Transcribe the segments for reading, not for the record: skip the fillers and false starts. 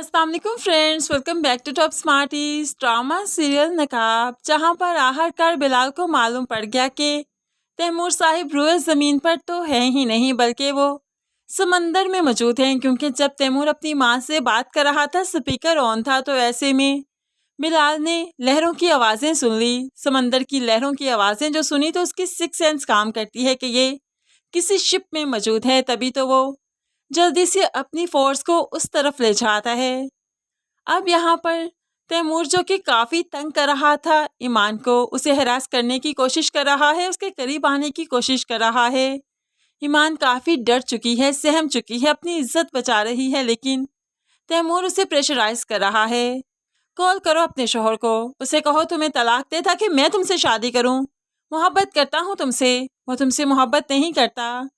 अस्सलाम वालेकुम friends, welcome back to Top Smarties. Drama serial Naqab, जहां पर आखिरकार बिलाल को मालूम पड़ गया कि तैमूर साहिब रोए ज़मीन पर तो है ही नहीं बल्कि वो समंदर में मौजूद हैं, क्योंकि जब तैमूर अपनी माँ से बात कर रहा था स्पीकर ऑन था, तो ऐसे में बिलाल ने लहरों की आवाज़ें सुन ली। समंदर की लहरों की आवाज़ें जो सुनी तो उसकी सिक्स सेंस काम करती है कि ये किसी शिप में मौजूद है, तभी तो वो जल्दी से अपनी फोर्स को उस तरफ ले जाता है। अब यहाँ पर तैमूर, जो कि काफ़ी तंग कर रहा था ईमान को, उसे हरास करने की कोशिश कर रहा है, उसके करीब आने की कोशिश कर रहा है। ईमान काफ़ी डर चुकी है, सहम चुकी है, अपनी इज्जत बचा रही है, लेकिन तैमूर उसे प्रेशराइज कर रहा है। कॉल करो अपने शोहर को, उसे कहो तुम्हें तलाक दे ताकि मैं तुमसे शादी करूं। मोहब्बत करता हूं तुमसे, वो तुमसे मोहब्बत नहीं करता।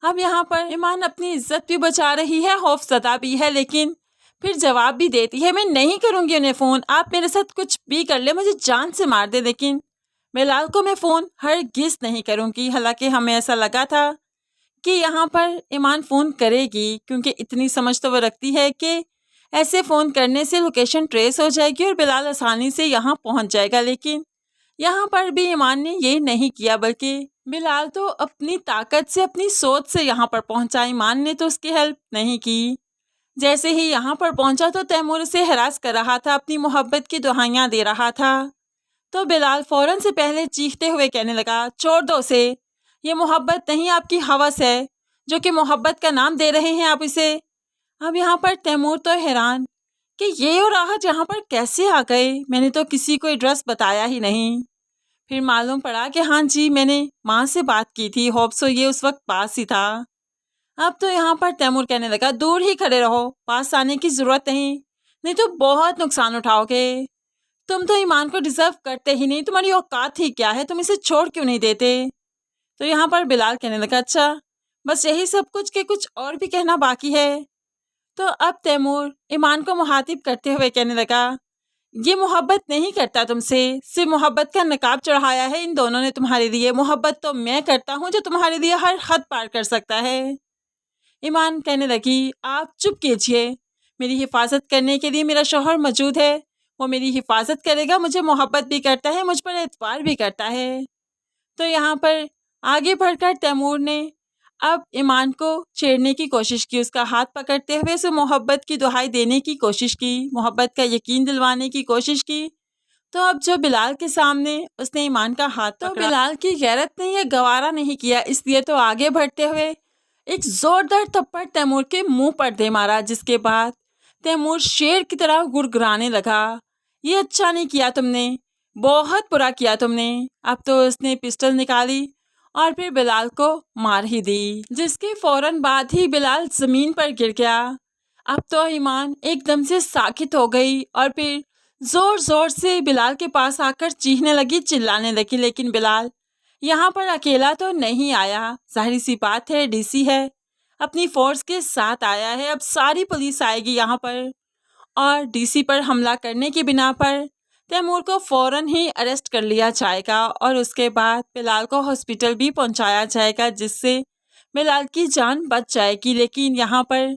अब यहाँ पर ईमान अपनी इज्जत भी बचा रही है, खौफज़दा भी है, लेकिन फिर जवाब भी देती है, मैं नहीं करूँगी उन्हें फ़ोन, आप मेरे साथ कुछ भी कर ले, मुझे जान से मार दे, लेकिन बिलाल को मैं फ़ोन हरगिज़ नहीं करूँगी। हालांकि हमें ऐसा लगा था कि यहाँ पर ईमान फ़ोन करेगी, क्योंकि इतनी समझ तो वो रखती है कि ऐसे फ़ोन करने से लोकेशन ट्रेस हो जाएगी और बिलाल आसानी से यहाँ पहुँच जाएगा। लेकिन यहाँ पर भी ईमान ने ये नहीं किया, बल्कि बिलाल तो अपनी ताकत से, अपनी सोच से यहाँ पर पहुँचा। ईमान ने तो उसकी हेल्प नहीं की। जैसे ही यहाँ पर पहुँचा तो तैमूर उसे हरास कर रहा था, अपनी मोहब्बत की दुहाइयाँ दे रहा था। तो बिलाल फ़ौरन से पहले चीखते हुए कहने लगा, छोड़ दो उसे, ये मोहब्बत नहीं आपकी हवस है, जो कि मोहब्बत का नाम दे रहे हैं आप इसे। अब यहाँ पर तैमूर तो हैरान कि ये और राहत यहाँ पर कैसे आ गए, मैंने तो किसी को एड्रेस बताया ही नहीं। फिर मालूम पड़ा कि हाँ जी, मैंने माँ से बात की थी, होप सो ये उस वक्त पास ही था। अब तो यहाँ पर तैमूर कहने लगा, दूर ही खड़े रहो, पास आने की ज़रूरत नहीं, नहीं तो बहुत नुकसान उठाओगे। तुम तो ईमान को डिज़र्व करते ही नहीं, तुम्हारी औकात ही क्या है, तुम इसे छोड़ क्यों नहीं देते। तो यहाँ पर बिलाल कहने लगा, अच्छा बस यही सब कुछ के कुछ और भी कहना बाकी है। तो अब तैमूर ईमान को मुखातिब करते हुए कहने लगा, ये मोहब्बत नहीं करता तुमसे, सिर्फ मोहब्बत का नकाब चढ़ाया है इन दोनों ने तुम्हारे लिए। मोहब्बत तो मैं करता हूँ, जो तुम्हारे लिए हर हद पार कर सकता है। ईमान कहने लगी, आप चुप कीजिए, मेरी हिफाजत करने के लिए मेरा शौहर मौजूद है, वो मेरी हिफाजत करेगा, मुझे मोहब्बत भी करता है, मुझ पर एतबार भी करता है। तो यहाँ पर आगे बढ़कर तैमूर ने अब ईमान को छेड़ने की कोशिश की, उसका हाथ पकड़ते हुए उसे मोहब्बत की दुहाई देने की कोशिश की, मोहब्बत का यकीन दिलवाने की कोशिश की। तो अब जो बिलाल के सामने उसने ईमान का हाथ पकड़ा, तो बिलाल की गैरत ने यह गवारा नहीं किया, इसलिए तो आगे बढ़ते हुए एक जोरदार थप्पड़ तैमूर के मुंह पर दे मारा, जिसके बाद तैमूर शेर की तरह गुड़गुड़ाने लगा। ये अच्छा नहीं किया तुमने, बहुत बुरा किया तुमने। अब तो उसने पिस्टल निकाली और फिर बिलाल को मार ही दी, जिसके फौरन बाद ही बिलाल जमीन पर गिर गया। अब तो ईमान एकदम से साकित हो गई और फिर जोर जोर से बिलाल के पास आकर चीखने लगी, चिल्लाने लगी, लेकिन बिलाल यहाँ पर अकेला तो नहीं आया, जाहिर सी बात है, डीसी है, अपनी फोर्स के साथ आया है। अब सारी पुलिस आएगी यहाँ पर और डीसी पर हमला करने की बिना पर तैमूर को फ़ौरन ही अरेस्ट कर लिया जाएगा और उसके बाद बिलाल को हॉस्पिटल भी पहुंचाया जाएगा, जिससे बिलाल की जान बच जाएगी। लेकिन यहाँ पर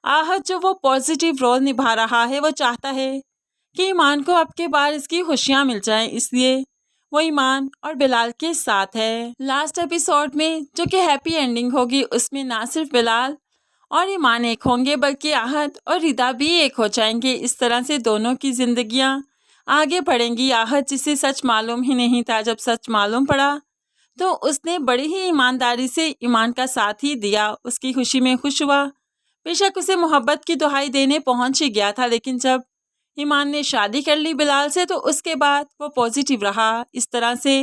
आहत जो वो पॉजिटिव रोल निभा रहा है, वो चाहता है कि ईमान को अब के बाद इसकी खुशियाँ मिल जाएं, इसलिए वो ईमान और बिलाल के साथ है। लास्ट एपिसोड में जो कि हैप्पी एंडिंग होगी, उसमें ना सिर्फ बिलाल और ईमान एक होंगे, बल्कि आहत और रिदा भी एक हो जाएंगे। इस तरह से दोनों की जिंदगियां आगे बढ़ेंगी। आहत, जिसे सच मालूम ही नहीं था, जब सच मालूम पड़ा तो उसने बड़ी ही ईमानदारी से ईमान का साथ ही दिया, उसकी खुशी में खुश हुआ। बेशक उसे मोहब्बत की दुहाई देने पहुंच ही गया था, लेकिन जब ईमान ने शादी कर ली बिलाल से, तो उसके बाद वो पॉजिटिव रहा। इस तरह से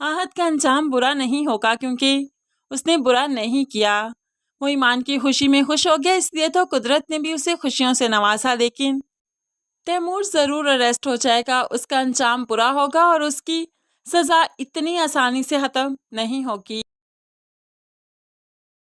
आहत का अंजाम बुरा नहीं होगा, क्योंकि उसने बुरा नहीं किया, वो ईमान की खुशी में खुश हो गया, इसलिए तो कुदरत ने भी उसे खुशियों से नवाजा। लेकिन तैमूर ज़रूर अरेस्ट हो जाएगा, उसका अंजाम बुरा होगा और उसकी सज़ा इतनी आसानी से ख़त्म नहीं होगी।